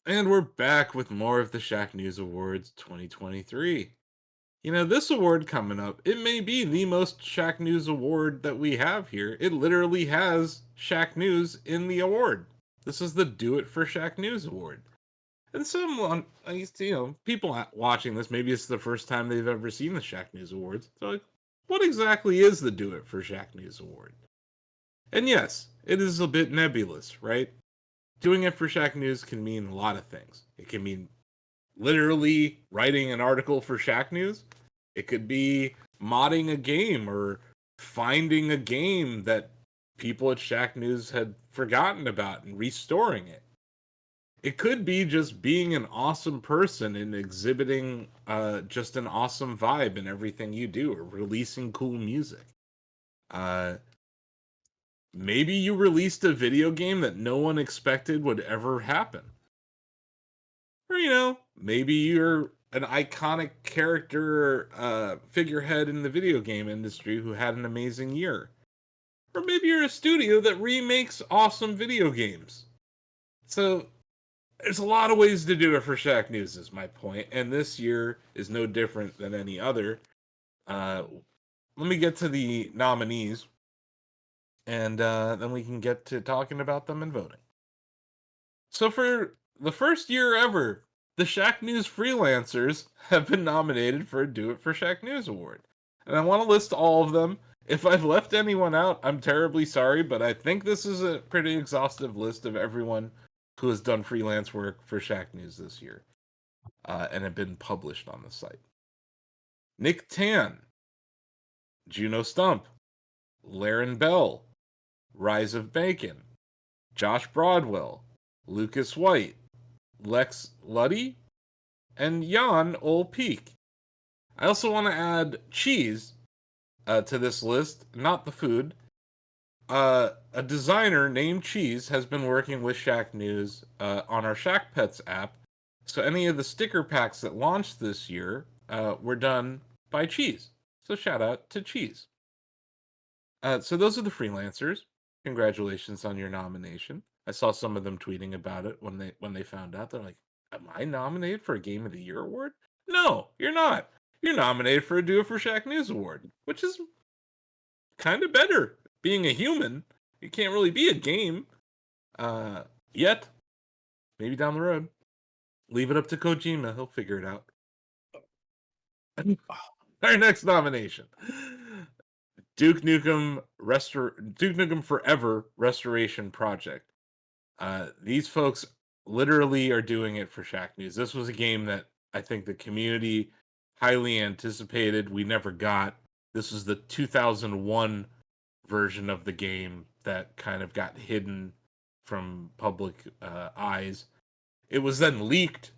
And we're back with more of the Shacknews Awards 2023. This award coming up, it may be the most Shacknews Award that we have here. It literally has Shacknews in the award. This is the Do It for Shacknews Award. And someone, people watching this, maybe it's the first time they've ever seen the Shacknews Awards. They're like, what exactly is the Do It for Shacknews Award? And yes, it is a bit nebulous, right? Doing it for Shacknews can mean a lot of things. It can mean literally writing an article for Shacknews. It could be modding a game or finding a game that people at Shacknews had forgotten about and restoring it. It could be just being an awesome person and exhibiting just an awesome vibe in everything you do, or releasing cool music. Uh, Maybe you released a video game that no one expected would ever happen. Or, maybe you're an iconic character, figurehead in the video game industry who had an amazing year. Or maybe you're a studio that remakes awesome video games. So, there's a lot of ways to do it for Shacknews, is my point, and this year is no different than any other. Uh, Let me get to the nominees, and then we can get to talking about them and voting. So for the first year ever, the Shacknews freelancers have been nominated for a Do It for Shacknews Award. And I want to list all of them. If I've left anyone out, I'm terribly sorry, but I think this is a pretty exhaustive list of everyone who has done freelance work for Shacknews this year and have been published on the site. Nick Tan, Juno Stump, Laren Bell, Rise of Bacon, Josh Broadwell, Lucas White, Lex Luddy, and Jan Olpeak. I also want to add cheese to this list, not the food. A designer named Cheese has been working with Shacknews on our Shack Pets app. So any of the sticker packs that launched this year were done by Cheese. So shout out to Cheese. So those are the freelancers. Congratulations on your nomination. I saw some of them tweeting about it when they found out. They're like, "Am I nominated for a Game of the Year award?" No, you're not. You're nominated for a Do It for Shacknews award, which is kind of better. Being a human, you can't really be a game yet. Maybe down the road. Leave it up to Kojima. He'll figure it out. Our next nomination. Duke Nukem Forever Restoration Project. These folks literally are doing it for Shacknews. This was a game that I think the community highly anticipated. We never got. This was the 2001 version of the game that kind of got hidden from public eyes. It was then leaked,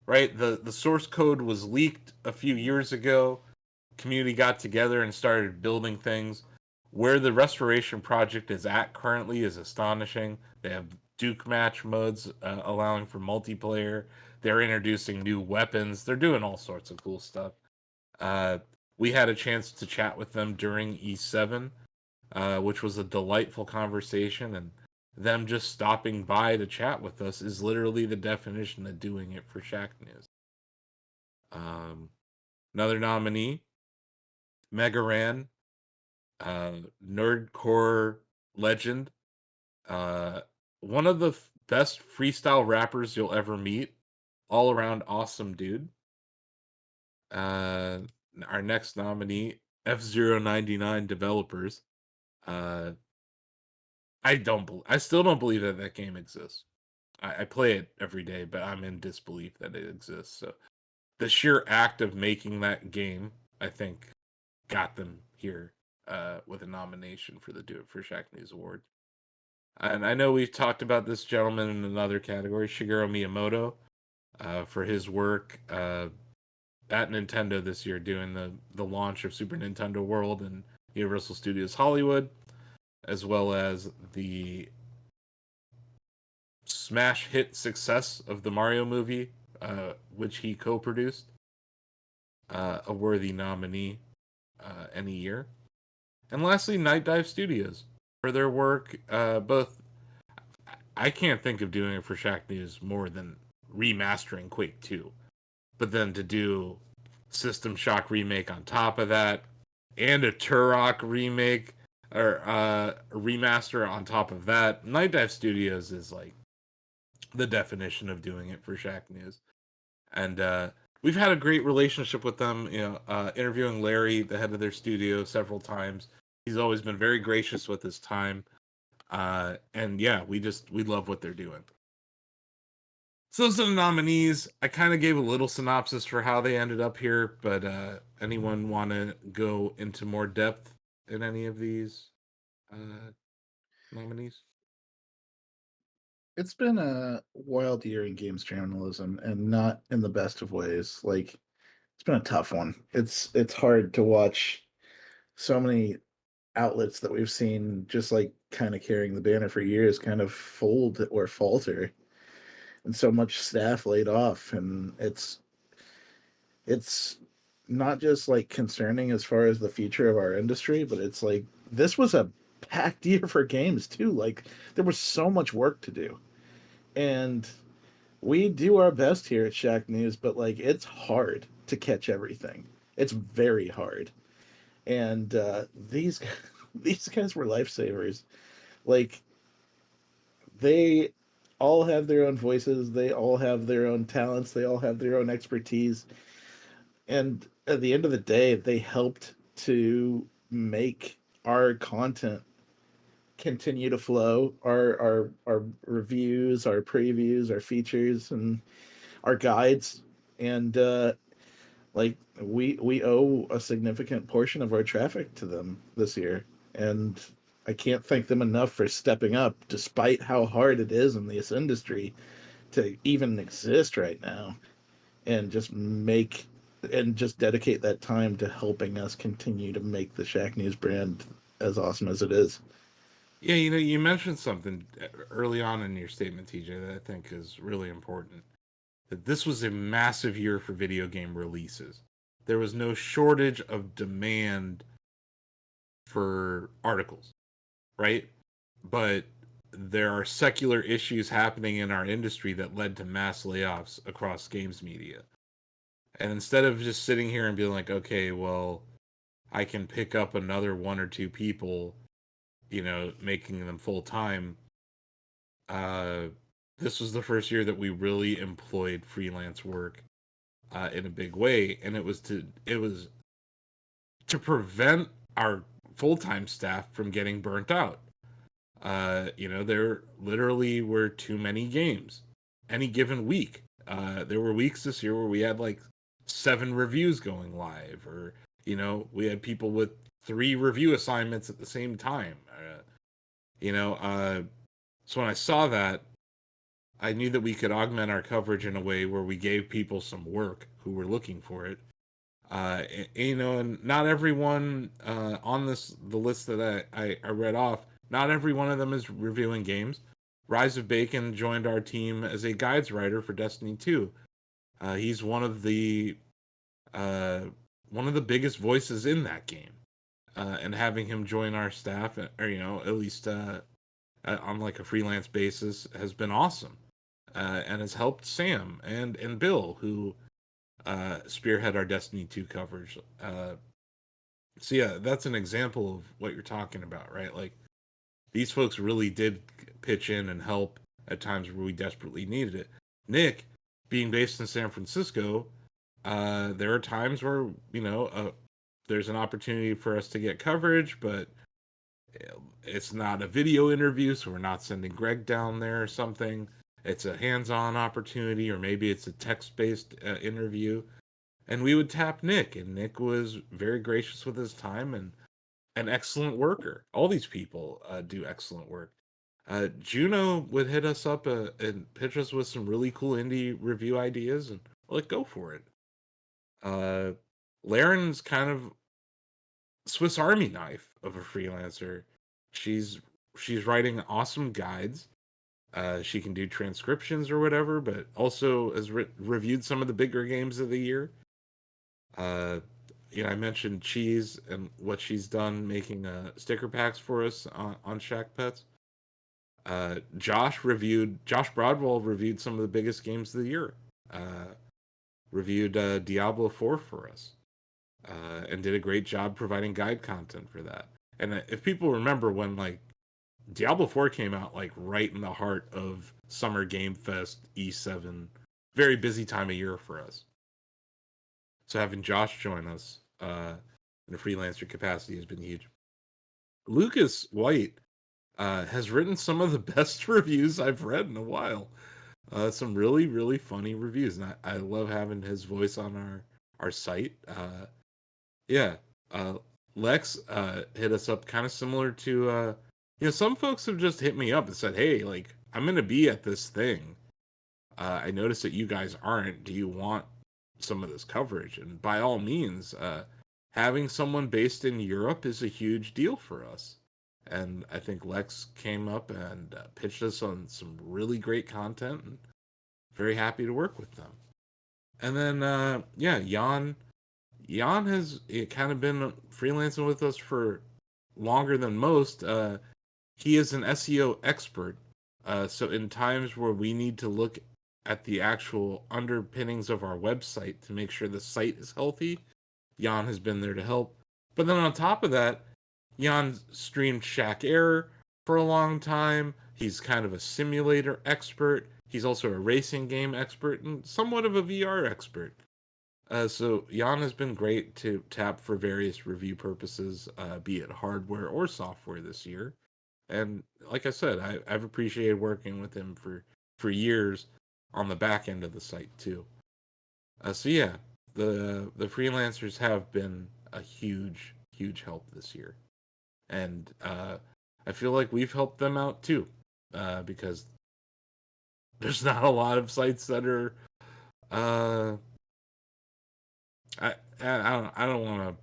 right? The source code was leaked a few years ago. Community got together and started building things. Where the restoration project is at currently is astonishing. They have Duke match modes allowing for multiplayer. They're introducing new weapons. They're doing all sorts of cool stuff. We had a chance to chat with them during E7, which was a delightful conversation. And them just stopping by to chat with us is literally the definition of doing it for Shacknews. Another nominee, Megaran, nerdcore legend, one of the best freestyle rappers you'll ever meet, all around awesome dude. Our next nominee, F099 developers. I still don't believe that game exists. I play it every day, but I'm in disbelief that it exists. So the sheer act of making that game, I think, got them here with a nomination for the Do It for Shacknews Award. And I know we've talked about this gentleman in another category, Shigeru Miyamoto, for his work at Nintendo this year, doing the launch of Super Nintendo World and Universal Studios Hollywood, as well as the smash hit success of the Mario movie, which he co-produced. A worthy nominee any year. And lastly, Nightdive Studios for their work. Both, I can't think of doing it for Shacknews more than remastering Quake 2. But then to do System Shock remake on top of that, and a Turok remake or remaster on top of that, Nightdive Studios is like the definition of doing it for Shacknews. And we've had a great relationship with them. Interviewing Larry, the head of their studio, several times. He's always been very gracious with his time. And yeah, we love what they're doing. So those are the nominees. I kind of gave a little synopsis for how they ended up here, but anyone want to go into more depth in any of these nominees? It's been a wild year in games journalism, and not in the best of ways. Like, it's been a tough one. It's hard to watch so many outlets that we've seen just like kind of carrying the banner for years kind of fold or falter, and so much staff laid off, and it's not just like concerning as far as the future of our industry, but it's like this was a packed year for games too. Like, there was so much work to do, and we do our best here at Shack News, but like it's hard to catch everything. It's very hard, and these these guys were lifesavers. Like, they all have their own voices, they all have their own talents, they all have their own expertise, and at the end of the day, they helped to make our content continue to flow. Our reviews, our previews, our features, and our guides, and like we owe a significant portion of our traffic to them this year, and I can't thank them enough for stepping up despite how hard it is in this industry to even exist right now, and just dedicate that time to helping us continue to make the Shack News brand as awesome as it is. Yeah, you mentioned something early on in your statement, TJ, that I think is really important. That this was a massive year for video game releases. There was no shortage of demand for articles, right? But there are secular issues happening in our industry that led to mass layoffs across games media. And instead of just sitting here and being like, okay, well, I can pick up another one or two people, making them full time, uh, this was the first year that we really employed freelance work in a big way, and it was to prevent our full time staff from getting burnt out. There literally were too many games any given week. There were weeks this year where we had like 7 reviews going live, or we had people with 3 review assignments at the same time. You know, uh, so when I saw that, I knew that we could augment our coverage in a way where we gave people some work who were looking for it. And not everyone on the list that I read off, not every one of them is reviewing games. Rise of Bacon joined our team as a guides writer for Destiny 2. He's uh, one of the biggest voices in that game, and having him join our staff, or at least on like a freelance basis, has been awesome, and has helped Sam and Bill, who spearhead our Destiny 2 coverage. So yeah, that's an example of what you're talking about, right? Like, these folks really did pitch in and help at times where we desperately needed it. Nick, being based in San Francisco, there are times where there's an opportunity for us to get coverage, but it's not a video interview, so we're not sending Greg down there or something. It's a hands-on opportunity, or maybe it's a text-based interview, and we would tap Nick, and Nick was very gracious with his time and an excellent worker. All these people do excellent work. Juno would hit us up and pitch us with some really cool indie review ideas, and we're like, go for it. Uh, Laren's kind of Swiss Army knife of a freelancer. She's she's writing awesome guides. She can do transcriptions or whatever, but also has reviewed some of the bigger games of the year. Uh, I mentioned Cheese and what she's done making sticker packs for us on Shack Pets. Josh Broadwell reviewed some of the biggest games of the year. Reviewed Diablo 4 for us, and did a great job providing guide content for that. And if people remember when like Diablo 4 came out like right in the heart of Summer Game Fest E7, very busy time of year for us. So having Josh join us in a freelancer capacity has been huge. Lucas White has written some of the best reviews I've read in a while. Some really, really funny reviews, and I love having his voice on our site. Yeah, uh, Lex hit us up kind of similar to some folks have just hit me up and said, "Hey, like I'm gonna be at this thing. I noticed that you guys aren't. Do you want some of this coverage?" And by all means, having someone based in Europe is a huge deal for us. And I think Lex came up and pitched us on some really great content, and very happy to work with them. And then, yeah, Jan has kind of been freelancing with us for longer than most. He is an SEO expert. So in times where we need to look at the actual underpinnings of our website to make sure the site is healthy, Jan has been there to help. But then on top of that, Jan streamed Shack Air for a long time. He's kind of a simulator expert. He's also a racing game expert and somewhat of a VR expert. So Jan has been great to tap for various review purposes, be it hardware or software this year. And like I said, I've appreciated working with him for years on the back end of the site too. So yeah, the freelancers have been a huge help this year, and I feel like we've helped them out too, because there's not a lot of sites that are uh, I don't want to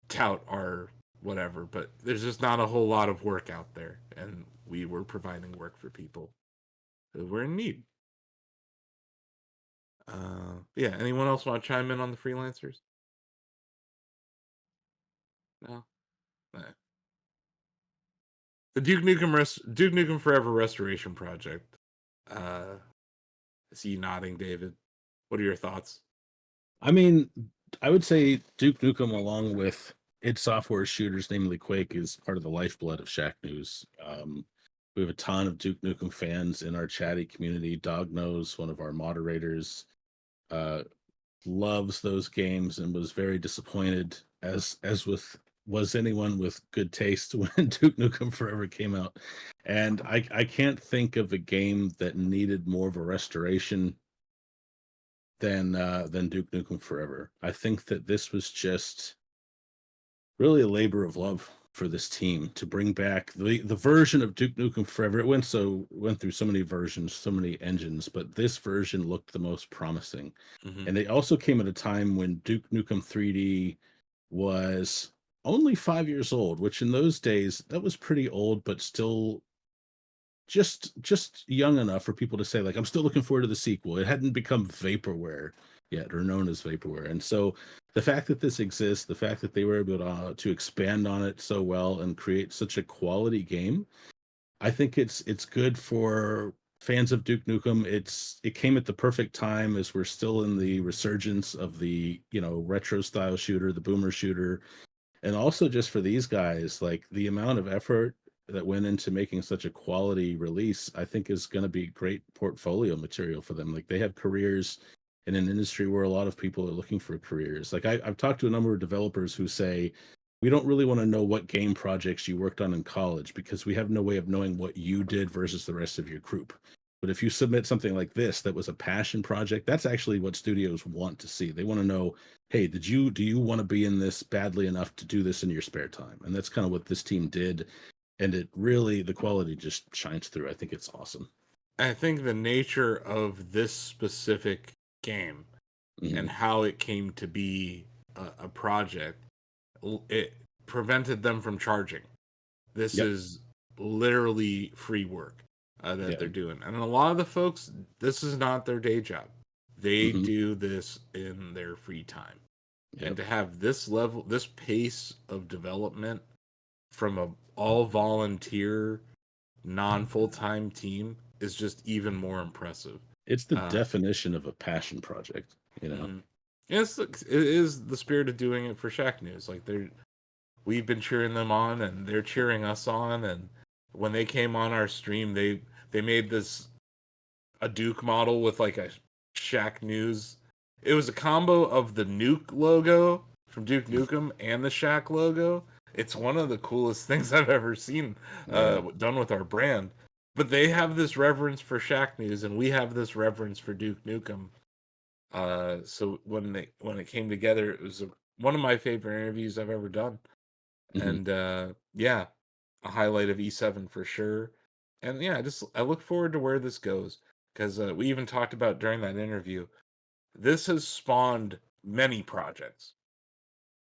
tout our whatever, but there's just not a whole lot of work out there, and we were providing work for people who were in need. Yeah. Anyone else want to chime in on the freelancers? No. Nah. The Duke Nukem Forever restoration project. Uh, I see you nodding, David. What are your thoughts? I mean, I would say Duke Nukem, along with id Software shooters, namely Quake, is part of the lifeblood of Shacknews. We have a ton of Duke Nukem fans in our chatty community. Dog Knows, one of our moderators, uh, loves those games and was very disappointed, as with was anyone with good taste when Duke Nukem Forever came out. And I can't think of a game that needed more of a restoration than Duke Nukem Forever. I think that this was just really a labor of love for this team to bring back the version of Duke Nukem Forever. It went through so many versions, so many engines, but this version looked the most promising. Mm-hmm. And they also came at a time when Duke Nukem 3D was only 5 years old, which in those days that was pretty old, but still just young enough for people to say, like, I'm still looking forward to the sequel. It hadn't become vaporware yet, or known as vaporware. And so the fact that this exists, the fact that they were able to expand on it so well and create such a quality game, I think it's good for fans of Duke Nukem. It came at the perfect time as we're still in the resurgence of the retro style shooter, the boomer shooter, and also just for these guys, like the amount of effort that went into making such a quality release, I think is going to be great portfolio material for them. Like they have careers in an industry where a lot of people are looking for careers. Like I've talked to a number of developers who say, we don't really want to know what game projects you worked on in college because we have no way of knowing what you did versus the rest of your group. But if you submit something like this that was a passion project, that's actually what studios want to see. They want to know, hey, do you want to be in this badly enough to do this in your spare time? And that's kind of what this team did. And it really, the quality just shines through. I think it's awesome. I think the nature of this specific game and how it came to be a project, it prevented them from charging. This Yep. is literally free work that Yeah. they're doing. And a lot of the folks, this is not their day job. They Mhm. do this in their free time. Yep. And to have this level, this pace of development from a all volunteer non-full-time team is just even more impressive. It's the Uh, definition of a passion project, you know. mhm. It is the spirit of doing it for Shack News. Like we've been cheering them on, and they're cheering us on. And when they came on our stream, they made this a Duke model with like a Shack News. It was a combo of the Nuke logo from Duke Nukem and the Shack logo. It's one of the coolest things I've ever seen Yeah. done with our brand. But they have this reverence for Shack News, and we have this reverence for Duke Nukem. So when it came together, it was one of my favorite interviews I've ever done. Mhm. And yeah, a highlight of E7 for sure. And yeah, I look forward to where this goes because we even talked about during that interview. This has spawned many projects.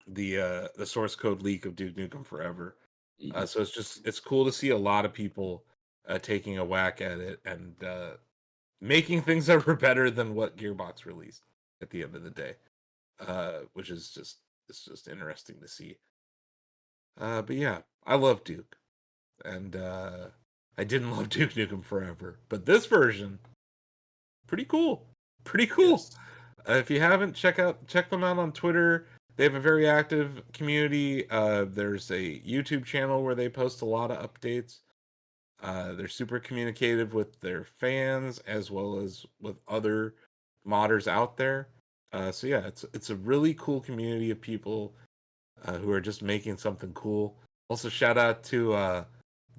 The source code leak of Duke Nukem Forever. Mhm. So it's cool to see a lot of people taking a whack at it and making things that were better than what Gearbox released at the end of the day. Which is just it's just interesting to see. But yeah, I love Duke. And I didn't love Duke Nukem Forever, but this version, pretty cool, pretty cool. Yes. If you haven't, check them out on Twitter. They have a very active community. There's a YouTube channel where they post a lot of updates. They're super communicative with their fans as well as with other modders out there. So yeah, it's a really cool community of people who are just making something cool. Also, shout out to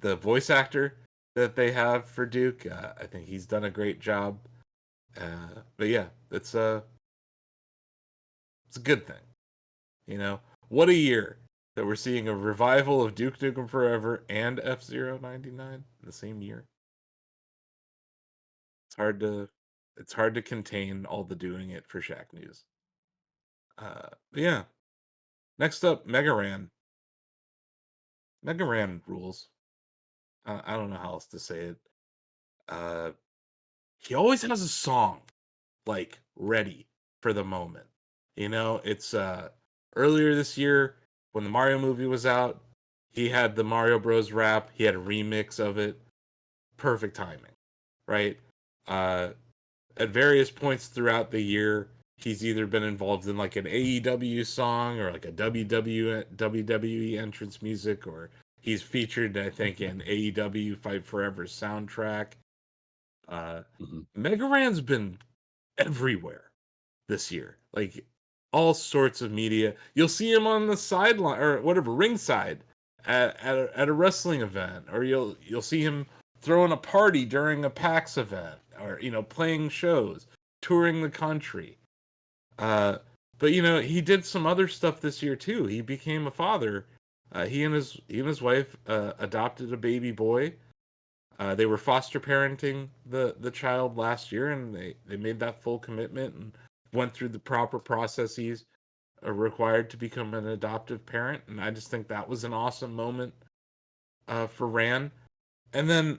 the voice actor that they have for Duke. I think he's done a great job. But yeah, it's a good thing. You know, what a year that we're seeing a revival of Duke Nukem Forever and F-Zero 99 in the same year. It's hard to it's hard to contain all the doing it for Shack News. But yeah, next up, Mega Ran. Mega Ran rules. I don't know how else to say it. Uh, he always has a song like ready for the moment. You know, it's earlier this year when the Mario movie was out, he had the Mario Bros rap, he had a remix of it. Perfect timing, right? Uh at various points throughout the year, he's either been involved in like an AEW song or like a WWE entrance music, or he's featured, I think, in AEW Fight Forever soundtrack. Uh, Mhm. Mega Ran's been everywhere this year, like all sorts of media. You'll see him on the sideline or whatever, ringside at a wrestling event, or you'll see him throwing a party during a PAX event, or playing shows, touring the country. Uh, but he did some other stuff this year too. He became a father. He and his wife adopted a baby boy. They were foster parenting the child last year, and they made that full commitment and went through the proper processes required to become an adoptive parent. And I just think that was an awesome moment for Ran. And then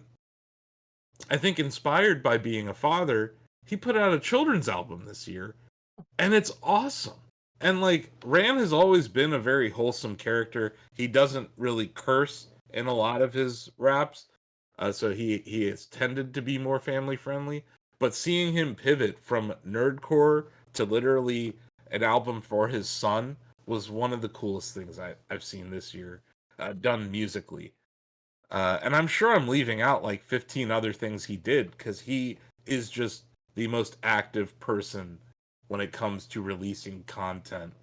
I think inspired by being a father, he put out a children's album this year, and it's awesome. And like Ran has always been a very wholesome character. He doesn't really curse in a lot of his raps, so he has tended to be more family friendly. But seeing him pivot from nerdcore to literally an album for his son was one of the coolest things I've seen this year, done musically. And I'm sure I'm leaving out like 15 other things he did because he is just the most active person when it comes to releasing content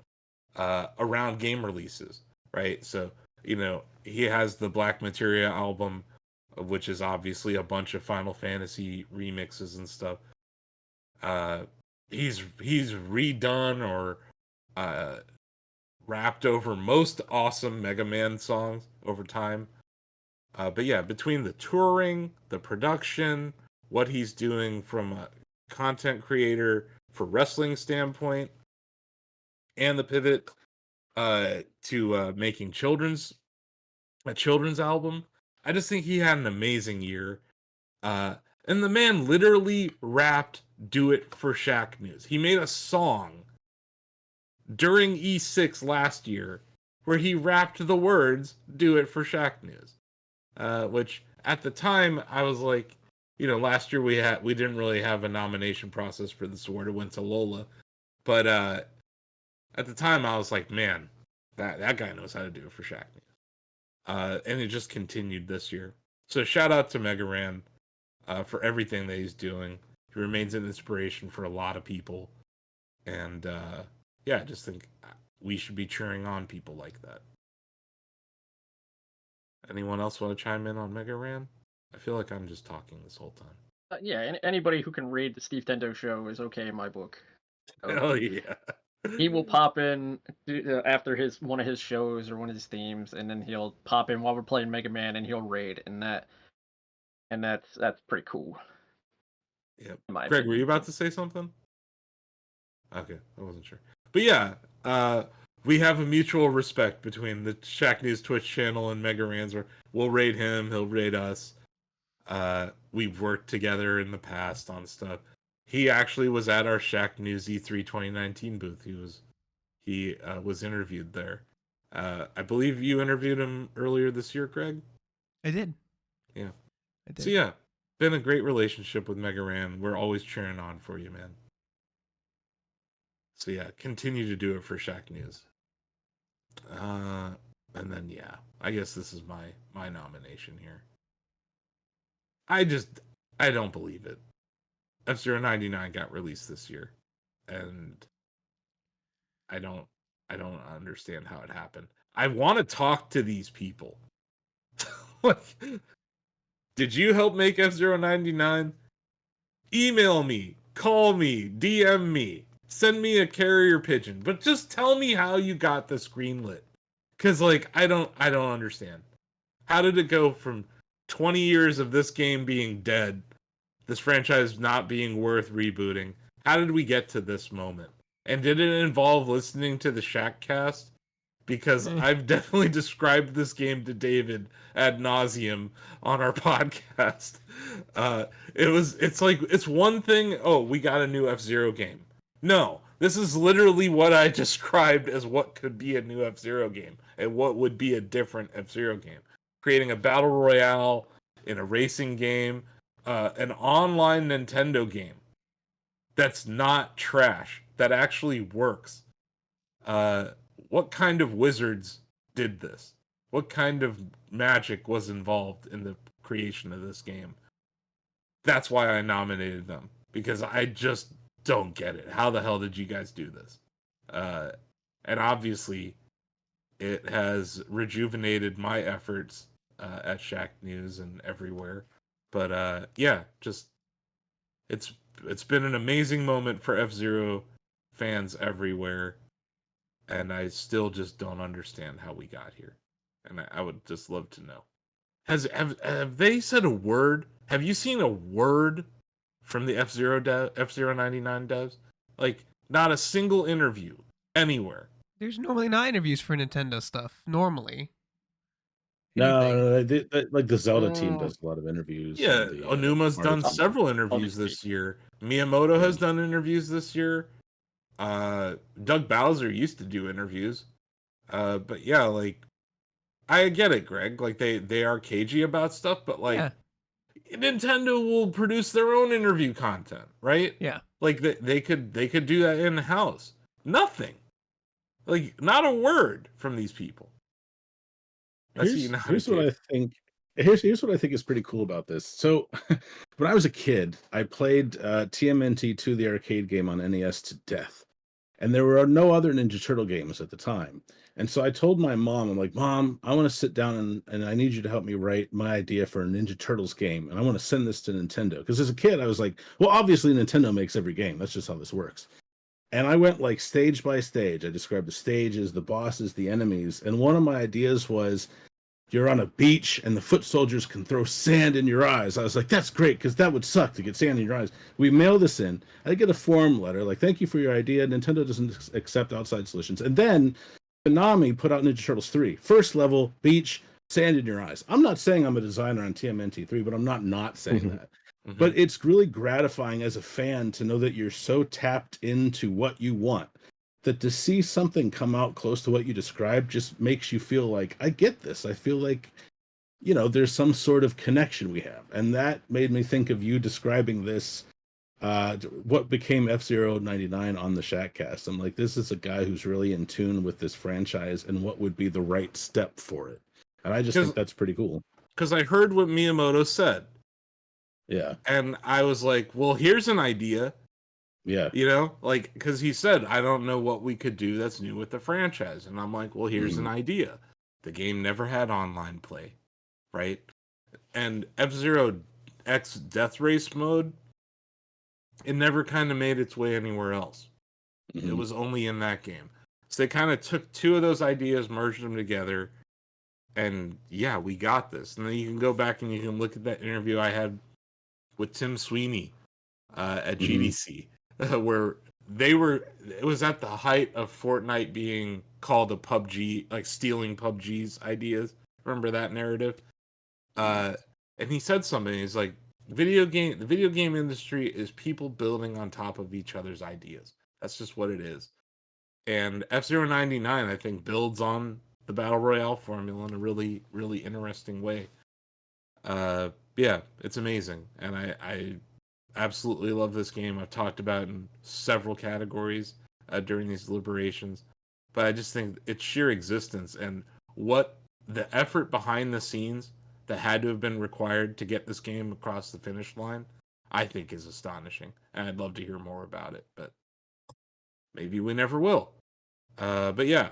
around game releases, right? So, he has the Black Materia album, which is obviously a bunch of Final Fantasy remixes and stuff. Uh, he's redone or uh, rapped over most awesome Mega Man songs over time. But yeah, between the touring, the production, what he's doing from a content creator for wrestling standpoint, and the pivot to making a children's album, I just think he had an amazing year. Uh, and the man literally rapped "Do It for Shack News." He made a song during E6 last year where he rapped the words "Do It for Shack News." Which at the time, I was like, last year we didn't really have a nomination process for this award. It went to Lola, but at the time I was like, man, that guy knows how to do it for Shacknews. And it just continued this year. So shout out to Mega Ran for everything that he's doing. He remains an inspiration for a lot of people, and I just think we should be cheering on people like that. Anyone else want to chime in on Mega Ran? I feel like I'm just talking this whole time. Anybody who can read the Steve Tendo show is okay in my book. Hell yeah. He will pop in after one of his shows or one of his themes, and then he'll pop in while we're playing Mega Man, and he'll raid, and that's pretty cool. Yep. Greg, were you about to say something? Okay, I wasn't sure. But yeah, we have a mutual respect between the Shacknews Twitch channel and Mega Ran's, where we'll raid him, he'll raid us. We've worked together in the past on stuff. He actually was at our Shacknews E3 2019 booth. He was interviewed there. I believe you interviewed him earlier this year, Greg? I did. Yeah. I did. So yeah, been a great relationship with Mega Ran. We're always cheering on for you, man. So yeah, continue to do it for Shacknews. And then I guess this is my nomination here. I don't believe it. F-Zero 99 got released this year, and I don't understand how it happened. I want to talk to these people. Like, did you help make F-Zero 99? Email me, call me, DM me, send me a carrier pigeon, but just tell me how you got this greenlit. Cause like I don't understand. How did it go from 20 years of this game being dead, this franchise not being worth rebooting? How did we get to this moment? And did it involve listening to the Shackcast? Because I've definitely described this game to David ad nauseum on our podcast. It's one thing. Oh, we got a new F-Zero game. No, this is literally what I described as what could be a new F-Zero game and what would be a different F-Zero game. Creating a battle royale in a racing game, an online Nintendo game that's not trash, that actually works. What kind of wizards did this? What kind of magic was involved in the creation of this game? That's why I nominated them, because I just don't get it. How the hell did you guys do this? And obviously, it has rejuvenated my efforts at Shacknews and everywhere. But it's been an amazing moment for F-Zero fans everywhere, and I still just don't understand how we got here. And I would just love to know. Have they said a word? Have you seen a word from the F-Zero 99 devs? Like, not a single interview anywhere. There's normally not interviews for Nintendo stuff. Normally. No, like the Zelda team does a lot of interviews. Yeah, Onuma's done Mario several interviews this year. Miyamoto has done interviews this year. Doug Bowser used to do interviews. But yeah, like, I get it, Greg. Like, they are cagey about stuff, but like, Nintendo will produce their own interview content, right? Yeah. Like they could do that in house. Nothing. Like, not a word from these people. Here's what I think. Here's what I think is pretty cool about this. So, when I was a kid, I played TMNT 2, the arcade game on NES, to death, and there were no other Ninja Turtle games at the time. And so I told my mom, I'm like, Mom, I want to sit down and I need you to help me write my idea for a Ninja Turtles game, and I want to send this to Nintendo. Because as a kid, I was like, well, obviously Nintendo makes every game. That's just how this works. And I went like stage by stage. I described the stages, the bosses, the enemies, and one of my ideas was, you're on a beach and the foot soldiers can throw sand in your eyes. I was like, that's great, because that would suck to get sand in your eyes. We mail this in. I get a form letter like, thank you for your idea. Nintendo doesn't accept outside solutions. And then Konami put out Ninja Turtles 3. First level, beach, sand in your eyes. I'm not saying I'm a designer on TMNT 3, but I'm not saying that. Mm-hmm. But it's really gratifying as a fan to know that you're so tapped into what you want, that to see something come out close to what you described just makes you feel like, I get this. I feel like there's some sort of connection we have. And that made me think of you describing this, what became F-Zero 99 on the Shackcast. I'm like, this is a guy who's really in tune with this franchise and what would be the right step for it. And I just think that's pretty cool. Because I heard what Miyamoto said. Yeah. And I was like, well, here's an idea. Yeah. Like, because he said, I don't know what we could do that's new with the franchise. And I'm like, well, here's an idea. The game never had online play, right? And F-Zero X Death Race mode, it never kind of made its way anywhere else. It was only in that game. So they kind of took two of those ideas, merged them together, and yeah, we got this. And then you can go back and you can look at that interview I had with Tim Sweeney at GDC, where it was at the height of Fortnite being called a PUBG, like stealing PUBG's ideas. Remember that narrative? And he said something. He's like, the video game industry is people building on top of each other's ideas. That's just what it is. And F-Zero 99, I think, builds on the Battle Royale formula in a really, really interesting way. Yeah, it's amazing. And I absolutely love this game. I've talked about it in several categories during these deliberations. But I just think its sheer existence and what the effort behind the scenes that had to have been required to get this game across the finish line, I think is astonishing. And I'd love to hear more about it, but maybe we never will. But yeah,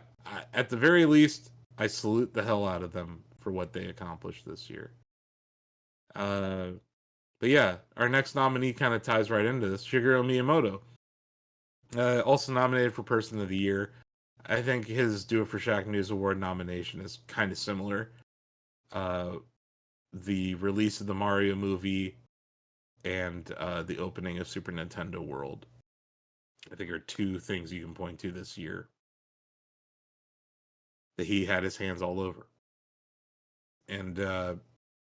at the very least, I salute the hell out of them for what they accomplished this year. But yeah, our next nominee kind of ties right into this. Shigeru Miyamoto, also nominated for Person of the Year. I think his Do It for Shacknews Award nomination is kind of similar. The release of the Mario movie and the opening of Super Nintendo World, I think, are two things you can point to this year that he had his hands all over. And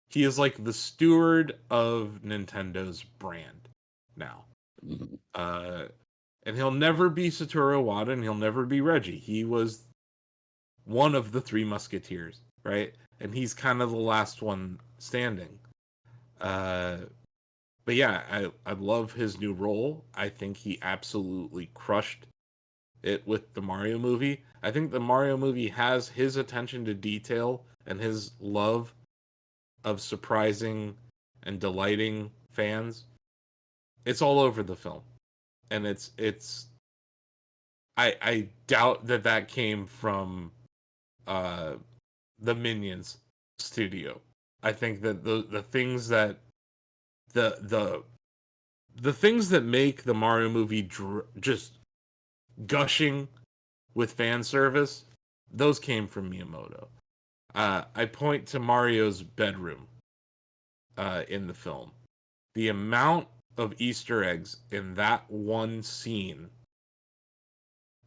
he is like the steward of Nintendo's brand now. And he'll never be Satoru Iwata, and he'll never be Reggie. He was one of the three Musketeers, right? And he's kind of the last one standing. But yeah, I love his new role. I think he absolutely crushed it with the Mario movie. I think the Mario movie has his attention to detail and his love of surprising and delighting fans. It's all over the film. And I doubt that came from the Minions studio. I think that the things that the things that make the Mario movie just gushing with fan service, those came from Miyamoto. I point to Mario's bedroom in the film. The amount of Easter eggs in that one scene,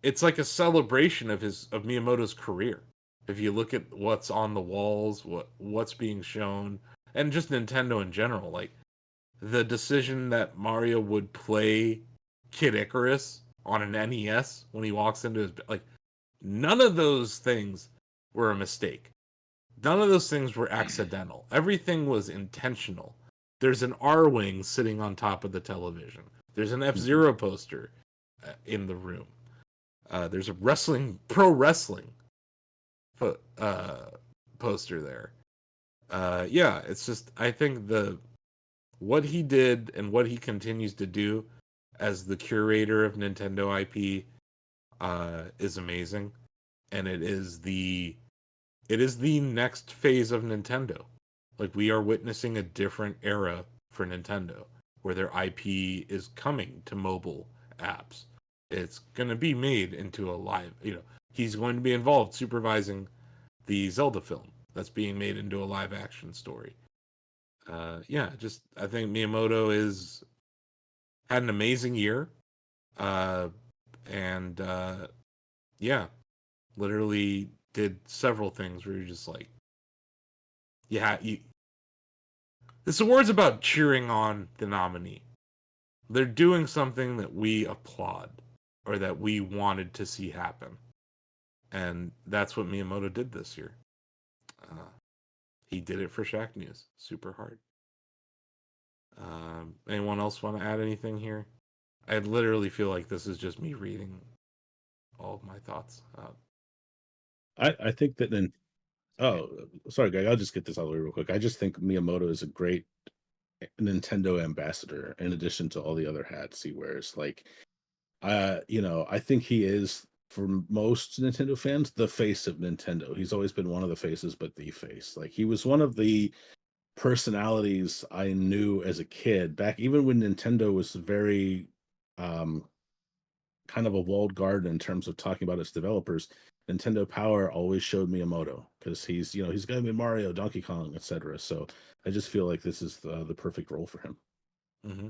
it's like a celebration of Miyamoto's career. If you look at what's on the walls, what's being shown, and just Nintendo in general, like the decision that Mario would play Kid Icarus on an NES when he walks into his, like, none of those things were a mistake. None of those things were accidental. Everything was intentional. There's an R-Wing sitting on top of the television. There's an F-Zero poster in the room. There's a pro wrestling poster there. Yeah, it's just, I think what he did and what he continues to do as the curator of Nintendo IP is amazing, and it is the next phase of Nintendo. Like, we are witnessing a different era for Nintendo, where their IP is coming to mobile apps. It's going to be made into a live, he's going to be involved supervising the Zelda film that's being made into a live action story. Yeah, just, I think Miyamoto had an amazing year. And yeah, literally did several things where you're just like, this award's about cheering on the nominee. They're doing something that we applaud or that we wanted to see happen. And that's what Miyamoto did this year. He did it for Shacknews. Super hard. Anyone else want to add anything here? I literally feel like this is just me reading all of my thoughts out. I think that then. Oh, sorry, Greg. I'll just get this out of the way real quick. I just think Miyamoto is a great Nintendo ambassador in addition to all the other hats he wears. Like, I think he is, for most Nintendo fans, the face of Nintendo. He's always been one of the faces, but the face. Like, he was one of the personalities I knew as a kid, back even when Nintendo was very kind of a walled garden in terms of talking about its developers. Nintendo Power always showed Miyamoto because he's going to be Mario, Donkey Kong, etc. So I just feel like this is the perfect role for him. Mm-hmm.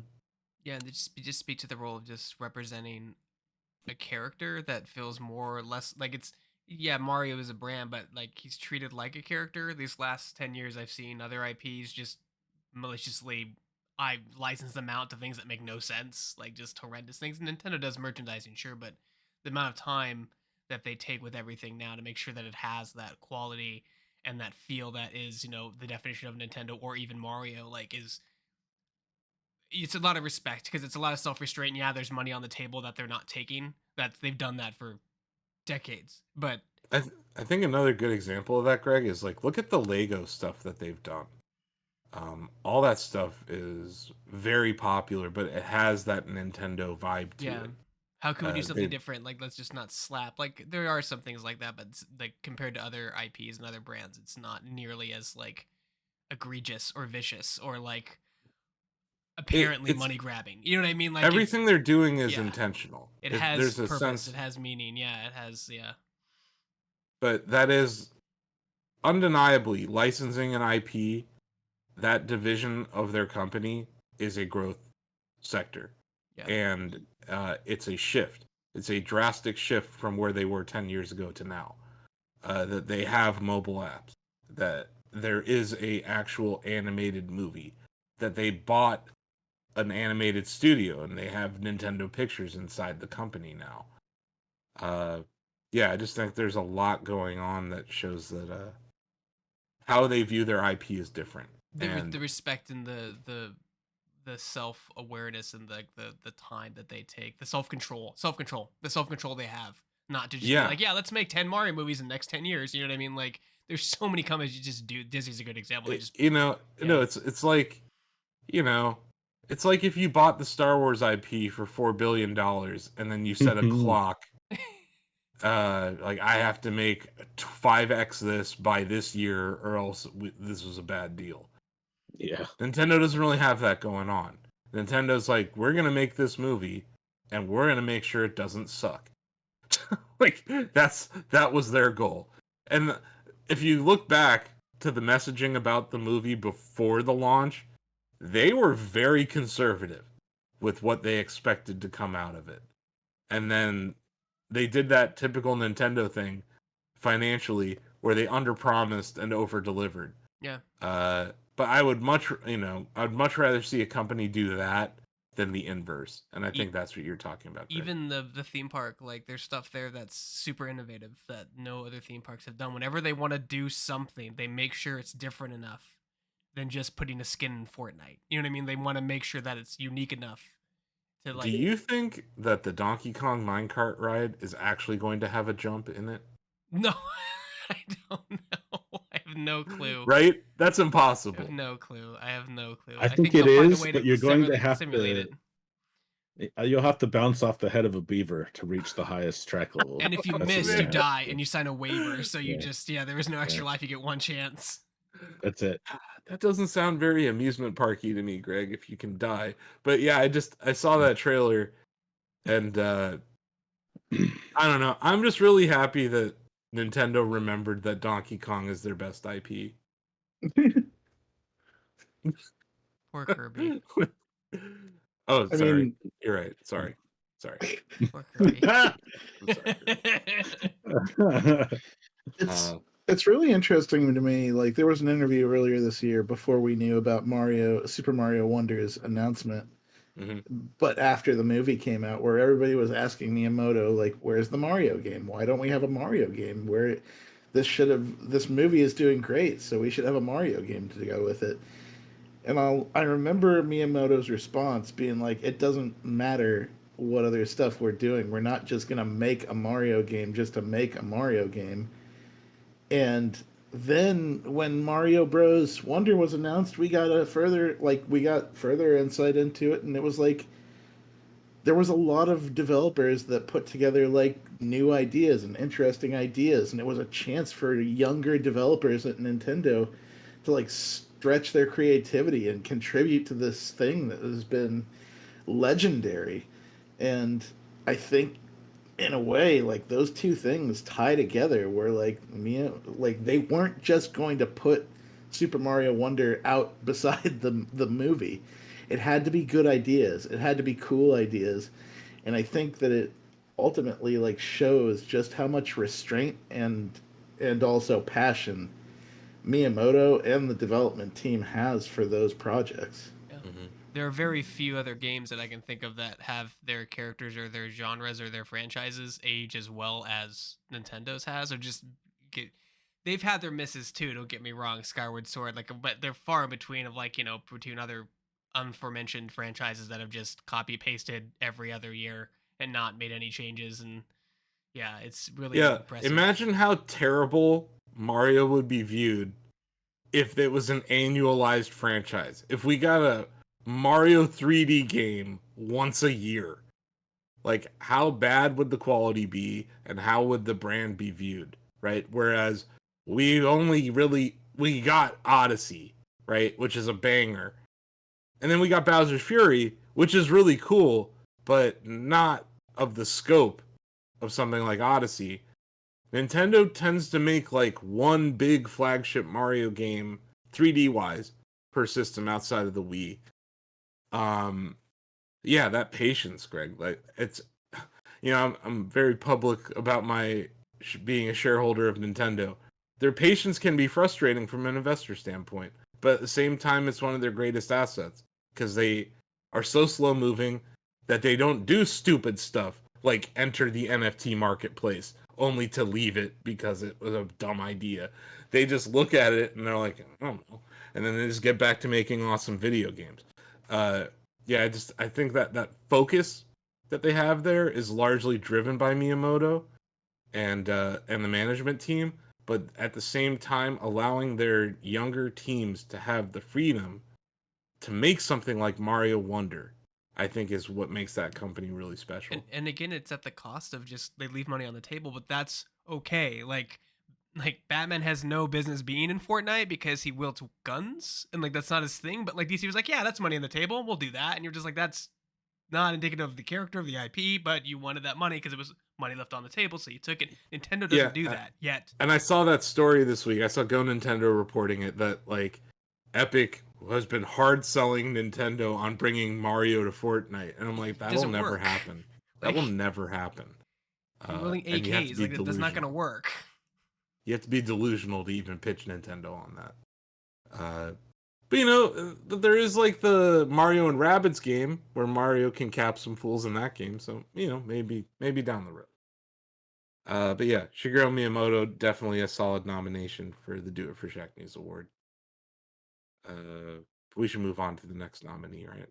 Yeah, and they just speak to the role of just representing a character that feels more or less like it's yeah, Mario is a brand, but like he's treated like a character. These last 10 years, I've seen other IPs just maliciously I license them out to things that make no sense, like just horrendous things. Nintendo does merchandising, sure, but the amount of time that they take with everything now to make sure that it has that quality and that feel that is, the definition of Nintendo or even Mario, like is it's a lot of respect because it's a lot of self-restraint. Yeah, there's money on the table that they're not taking. That they've done that for decades. But I think another good example of that, Greg, is like look at the Lego stuff that they've done. All that stuff is very popular, but it has that Nintendo vibe to yeah, it. how can we do something They different? Like let's just not slap. Like there are some things like that, but like compared to other IPs and other brands, it's not nearly as like egregious or vicious or like apparently it's money grabbing. You know what I mean? Like it's everything they're doing is yeah, intentional. it has There's a purpose. sense, It has meaning. Yeah, it has yeah. but that is undeniably licensing an IP. That division of their company is a growth sector, Yeah. and it's a shift. It's a drastic shift from where they were 10 years ago to now. That they have mobile apps, that there is a actual animated movie, that they bought an animated studio and they have Nintendo Pictures inside the company now. Yeah, I just think there's a lot going on that shows that how they view their IP is different. The respect and the self awareness and the time that they take, the self control they have, not to just be Yeah, like, yeah, let's make 10 Mario movies in the next 10 years. You know what I mean? Like, there's so many companies you just do. Disney's a good example. They just no, yeah. it's like, you know, it's like if you bought the Star Wars IP for $4 billion and then you set a clock, like I have to make 5x this by this year, or else this was a bad deal. Yeah. Nintendo doesn't really have that going on. Nintendo's like, we're gonna make this movie, and we're gonna make sure it doesn't suck. Like that was their goal. And if you look back to the messaging about the movie before the launch, they were very conservative with what they expected to come out of it. And then they did that typical Nintendo thing financially where they underpromised and overdelivered. Yeah. But I'd much rather see a company do that than the inverse. And I think that's what you're talking about, Greg. Even the theme park, like there's stuff there that's super innovative that no other theme parks have done. Whenever they want to do something, they make sure it's different enough than just putting a skin in Fortnite. You know what I mean? They want to make sure that it's unique enough to like. Do you think that the Donkey Kong minecart ride is actually going to have a jump in it? No, I don't know. I have no clue. Right? That's I impossible. have no clue. I have no clue. I think it they'll find a is, way but you're going to have simulate to. it. You'll have to bounce off the head of a beaver to reach the highest track level. And if you That's miss, what you have die, to and do. you sign a waiver. So you Yeah. just there is no extra life. You get one chance. That's it. That doesn't sound very amusement parky to me, Greg, if you can die. But yeah, I saw that trailer and I don't know. I'm just really happy that Nintendo remembered that Donkey Kong is their best IP. Poor Kirby. Oh, I sorry. mean, You're right. Sorry. Poor Kirby. I'm sorry. it's it's really interesting to me. Like there was an interview earlier this year before we knew about Super Mario Wonder's announcement, but after the movie came out, where everybody was asking Miyamoto, like, "Where's the Mario game? Why don't we have a Mario game?" Where this movie is doing great, so we should have a Mario game to go with it. And I remember Miyamoto's response being like, it doesn't matter what other stuff we're doing. We're not just gonna make a Mario game just to make a Mario game. And then when Mario Bros. Wonder was announced, we got further insight into it, and it was like there was a lot of developers that put together like new ideas and interesting ideas, and it was a chance for younger developers at Nintendo to like stretch their creativity and contribute to this thing that has been legendary. And I think in a way, like those two things tie together where like like they weren't just going to put Super Mario Wonder out beside the movie. It had to be good ideas. It had to be cool ideas. And I think that it ultimately like shows just how much restraint and also passion Miyamoto and the development team has for those projects. Yeah. Mm-hmm. There are very few other games that I can think of that have their characters or their genres or their franchises age as well as Nintendo's has, or just get. They've had their misses too. Don't get me wrong, Skyward Sword, like, but they're far in between of like between other unforementioned franchises that have just copy pasted every other year and not made any changes. And yeah, it's really Yeah, impressive. imagine how terrible Mario would be viewed if it was an annualized franchise. If we got a Mario 3D game once a year, like how bad would the quality be and how would the brand be viewed, right? Whereas we got Odyssey, right, which is a banger. And then we got Bowser's Fury, which is really cool, but not of the scope of something like Odyssey. Nintendo tends to make like one big flagship Mario game 3D wise per system outside of the Wii. Yeah, that patience, Greg. Like it's I'm very public about my being a shareholder of Nintendo. Their patience can be frustrating from an investor standpoint, but at the same time it's one of their greatest assets because they are so slow moving that they don't do stupid stuff like enter the NFT marketplace only to leave it because it was a dumb idea. They just look at it and they're like, I don't know, and then they just get back to making awesome video games. Yeah, I think that focus that they have there is largely driven by Miyamoto and the management team, but at the same time allowing their younger teams to have the freedom to make something like Mario Wonder, I think is what makes that company really special. And again, it's at the cost of just they leave money on the table, but that's okay. Like Batman has no business being in Fortnite because he wields guns and like that's not his thing. But like DC was like, yeah, that's money on the table. We'll do that. And you're just like, that's not indicative of the character of the IP, but you wanted that money because it was money left on the table, so you took it. Nintendo doesn't do that yet. And I saw that story this week. I saw Go Nintendo reporting it that like Epic has been hard selling Nintendo on bringing Mario to Fortnite, and I'm like, that'll never happen. That will never happen. Willing And you have to AKs, be like that's not going to work. You have to be delusional to even pitch Nintendo on that. But there is like the Mario and Rabbids game where Mario can cap some fools in that game. So maybe down the road. But yeah, Shigeru Miyamoto definitely a solid nomination for the Do It for Shacknews Award. We should move on to the next nominee, right?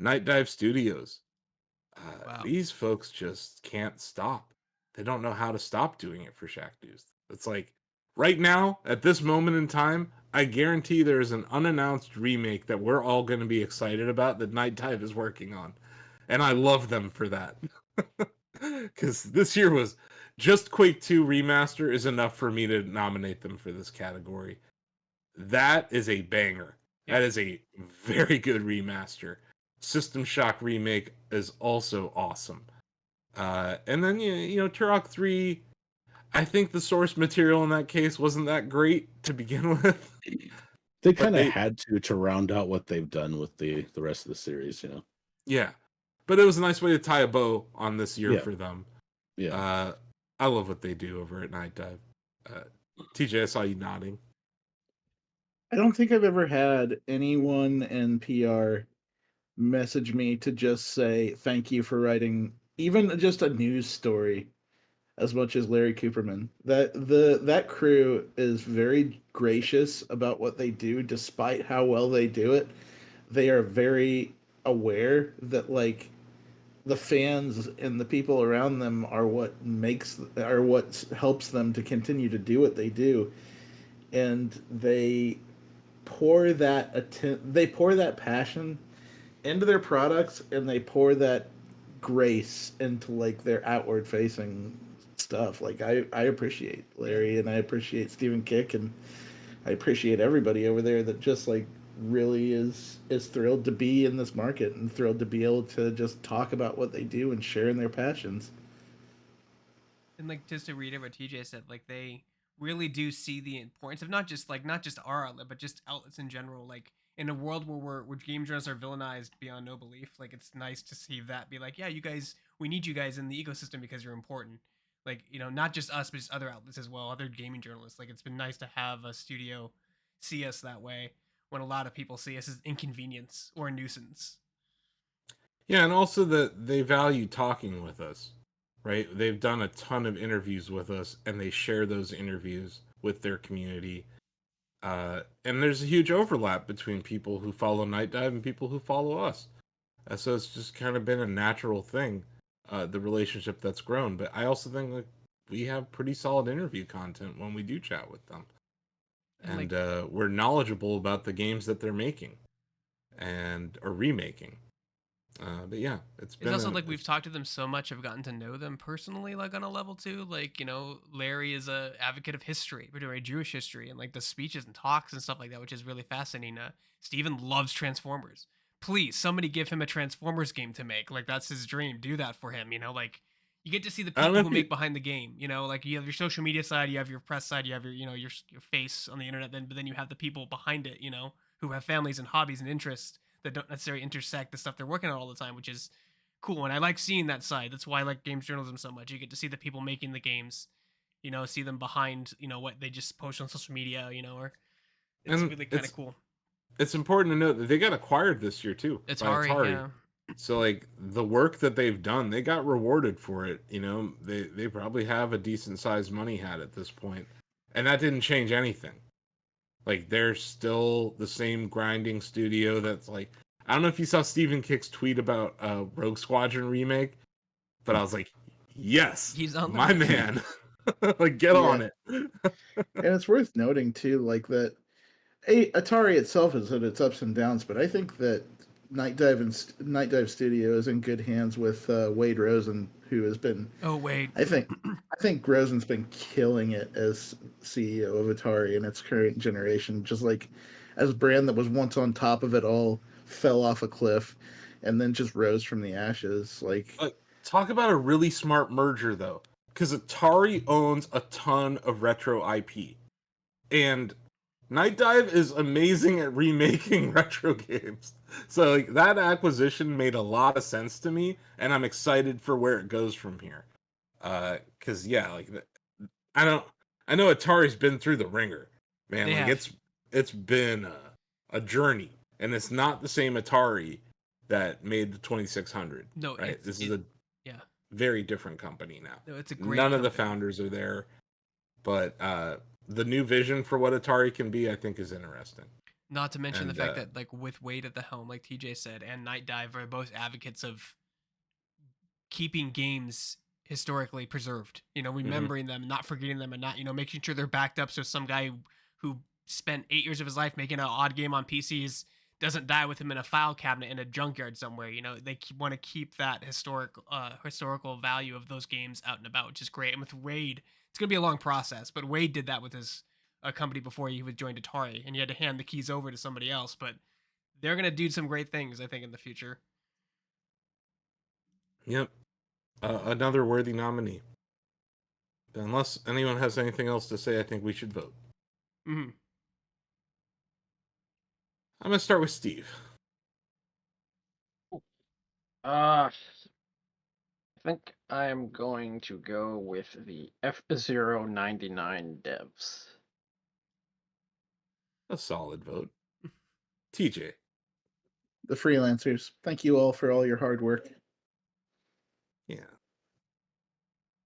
Nightdive Studios. Wow. These folks just can't stop. They don't know how to stop doing it for Shacknews. It's like right now, at this moment in time, I guarantee there is an unannounced remake that we're all going to be excited about that Nightdive is working on. And I love them for that. Because this year was just Quake 2 Remaster is enough for me to nominate them for this category. That is a banger. Yeah. That is a very good remaster. System Shock remake is also awesome. And then Turok 3, I think the source material in that case wasn't that great to begin with. They kind of had to round out what they've done with the rest of the series, Yeah. But it was a nice way to tie a bow on this year for them. Yeah. I love what they do over at Nightdive. TJ, I saw you nodding. I don't think I've ever had anyone in PR message me to just say thank you for writing even just a news story as much as Larry Cooperman. That crew is very gracious about what they do, despite how well they do it. They are very aware that like the fans and the people around them are what helps them to continue to do what they do, and they pour that passion into their products, and they pour that grace into like their outward facing stuff. Like I appreciate Yeah. Larry, and I appreciate Stephen Kick, and I appreciate everybody over there that just like really is thrilled to be in this market and thrilled to be able to just talk about what they do and share in their passions. And like just to reiterate what TJ said, like they really do see the importance of not just our outlet, but just outlets in general. Like in a world where game journalists are villainized beyond no belief, like it's nice to see that be like, yeah, you guys, we need you guys in the ecosystem because you're important. Like not just us, but just other outlets as well, other gaming journalists. Like it's been nice to have a studio see us that way when a lot of people see us as inconvenience or a nuisance. Yeah, and also that they value talking with us, right? They've done a ton of interviews with us, and they share those interviews with their community. And there's a huge overlap between people who follow Nightdive and people who follow us. So it's just kind of been a natural thing, the relationship that's grown. But I also think like we have pretty solid interview content when we do chat with them, And like and we're knowledgeable about the games that they're making and or remaking. But yeah, it's also like we've talked to them so much, I've gotten to know them personally, like on a level too. Like, Larry is a advocate of history, particularly Jewish history, and like the speeches and talks and stuff like that, which is really fascinating. Steven loves Transformers. Please, somebody give him a Transformers game to make. Like that's his dream. Do that for him. Like you get to see the I don't know people if who you make behind the game. Like you have your social media side, you have your press side, you have your your face on the internet. But then you have the people behind it. Who have families and hobbies and interests that don't necessarily intersect the stuff they're working on all the time, which is cool. And I like seeing that side. That's why I like games journalism so much. You get to see the people making the games, see them behind, what they just post on social media, or it's and really kind of cool. it's important to note that they got acquired this year too by Atari, Atari. yeah. So like the work that they've done, they got rewarded for it. They probably have a decent sized money hat at this point, and that didn't change anything. Like they're still the same grinding studio. That's like I don't know if you saw Stephen Kick's tweet about Rogue Squadron remake, but I was like, yes, He's on my that. man, like get on it. And it's worth noting too, like that Atari itself has had its ups and downs, but I think that Nightdive Studio is in good hands with Wade Rosen, who has been. Oh, wait. I think Rosen's been killing it as CEO of Atari in its current generation. Just like as a brand that was once on top of it all, fell off a cliff, and then just rose from the ashes. Like Talk about a really smart merger though, because Atari owns a ton of retro IP, and Nightdive is amazing at remaking retro games. So like that acquisition made a lot of sense to me, and I'm excited for where it goes from here. Cause yeah, like I know Atari's been through the ringer, man. They Like have. it's been a journey, and it's not the same Atari that made the 2600. No, Right? This is a yeah. very different company now. No, it's a great None of the company. founders are there, but the new vision for what Atari can be, I think, is interesting. Not to mention the And fact that, like, with Wade at the helm, like TJ said, and Nightdive are both advocates of keeping games historically preserved, remembering them, not forgetting them, and not, making sure they're backed up so some guy who spent 8 years of his life making an odd game on PCs doesn't die with him in a file cabinet in a junkyard somewhere. They want to keep that historical value of those games out and about, which is great. And with Wade, it's going to be a long process, but Wade did that with his company before he was joined Atari, and he had to hand the keys over to somebody else. But they're going to do some great things, I think, in the future. yep, another worthy nominee. Unless anyone has anything else to say, I think we should vote. Mm-hmm. I'm gonna start with Steve. I think I'm going to go with the F-099 devs. A solid vote. TJ. the freelancers. Thank you all for all your hard work. Yeah.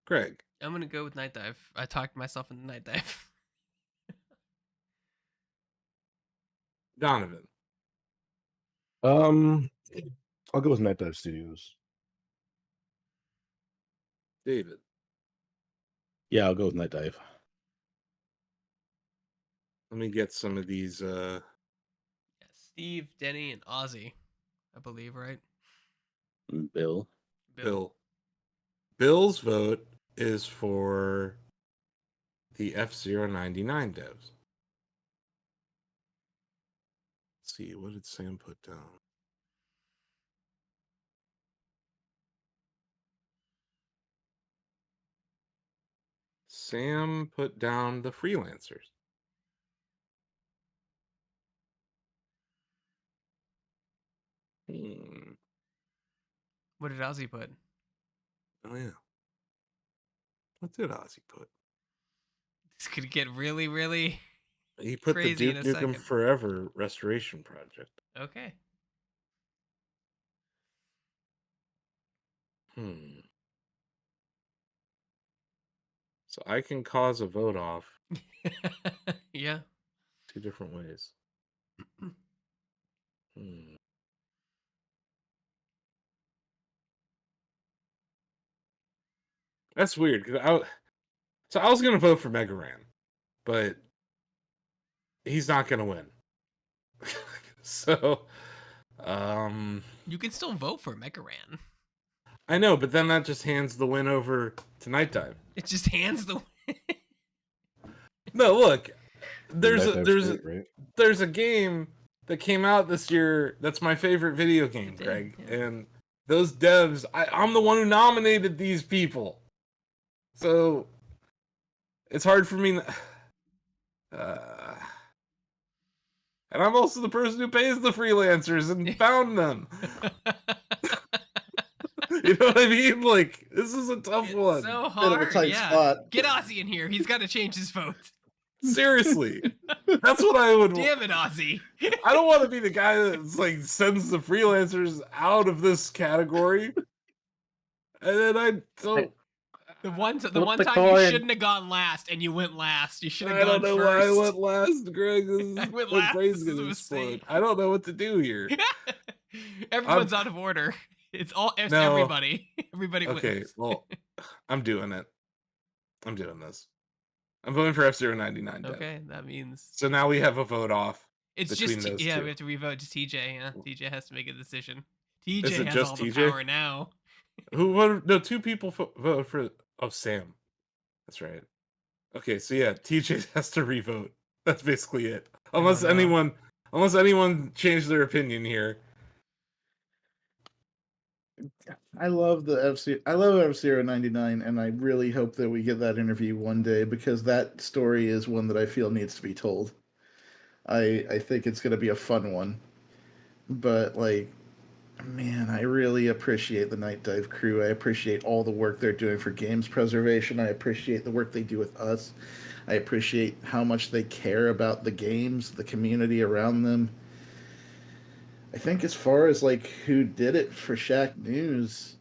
Greg. I'm gonna go with Nightdive. I talked myself into Nightdive. Donovan. I'll go with Nightdive Studios. David. Yeah, I'll go with Nightdive. Let me get some of these. Yeah, Steve, Denny, and Ozzy, I believe, right? Bill. Bill. Bill's vote is for the F-099 devs. Let's see, what did Sam put down? Sam put down the freelancers. What did Ozzy put? Oh yeah. What did Ozzy put? This could get really, really He put the crazy in Duke a Nukem second. Forever restoration project. Okay. So I can cause a vote off Yeah. 2 different ways. Hmm. That's weird because I was gonna vote for Mega Ran, but he's not gonna win. So, You can still vote for Mega Ran. I know, but then that just hands the win over to Nightdive. It just hands the. No, look, there's Nightdive's great, right? there's a game that came out this year that's my favorite video game, It did, Greg, yeah. and those devs, I'm the one who nominated these people, so it's hard for me. And I'm also the person who pays the freelancers and found them. You know what I mean? Like, this is a tough one. So Bit of a hard. tight Yeah. spot. Get Ozzy in here. He's got to change his vote. Seriously. That's what I would. Damn it, Ozzy. I don't want to be the guy that's like sends the freelancers out of this category. And then I don't. Flip The one the time you coin. shouldn't have gone last and you went last. You should have I gone don't know first. why I went last, Greg. I went My last. brain's This is a gonna mistake. explode. I don't know what to do here. Everyone's out of order. It's No. everybody. Everybody Okay, wins. well, I'm doing it. I'm doing this. I'm voting for F-099. Dev. Okay, that means So now we have a vote off. it's between just those yeah. two. We have to revote to TJ. Yeah, TJ has to make a decision. TJ Is it has just all the TJ? power now. Who voted? No, 2 people voted for. Oh, Sam. That's right. Okay, so yeah, TJ has to revote. That's basically it. Unless know. anyone changed their opinion here. I love F-099, and I really hope that we get that interview one day because that story is one that I feel needs to be told. I think it's going to be a fun one. But, like, man, I really appreciate the Nightdive crew. I appreciate all the work they're doing for games preservation. I appreciate the work they do with us. I appreciate how much they care about the games, the community around them. I think as far as like who did it for Shacknews,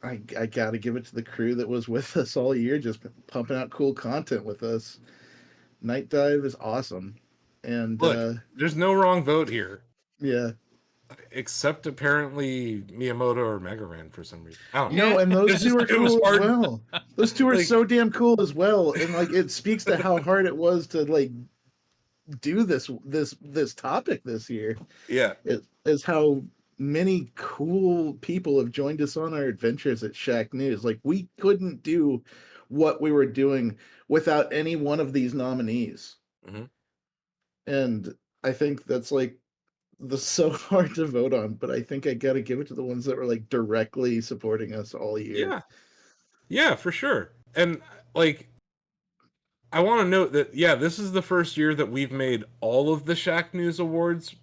I got to give it to the crew that was with us all year, just pumping out cool content with us. Nightdive is awesome, and Look, there's no wrong vote here, yeah, except apparently Miyamoto or Mega Ran for some reason. I don't know. no, and those It's two are just- it was cool as hard. well. Those two are Like- so damn cool as well, and like it speaks to how hard it was to like do this topic this year. Yeah, Is how many cool people have joined us on our adventures at Shacknews. Like we couldn't do what we were doing without any one of these nominees. Mhm. And I think that's like so hard to vote on, but I think I got to give it to the ones that were like directly supporting us all year. yeah, for sure. And like, I want to note that this is the first year that we've made all of the Shacknews Awards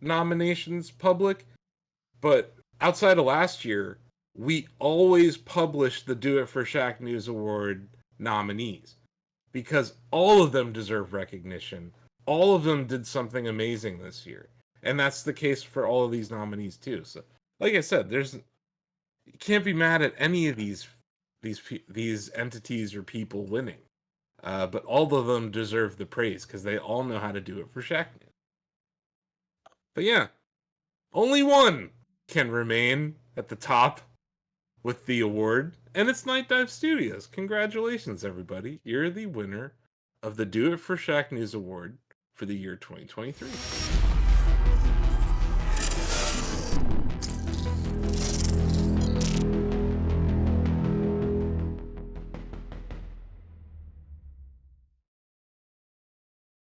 nominations public. But outside of last year, we always publish the Do It for Shacknews Award nominees because all of them deserve recognition. All of them did something amazing this year. And that's the case for all of these nominees too. So, like I said, you can't be mad at any of these these entities or people winning. But all of them deserve the praise because they all know how to do it for Shacknews. But yeah, only one can remain at the top with the award, and it's Nightdive Studios. Congratulations, everybody! You're the winner of the Do It for Shacknews Award for the year 2023.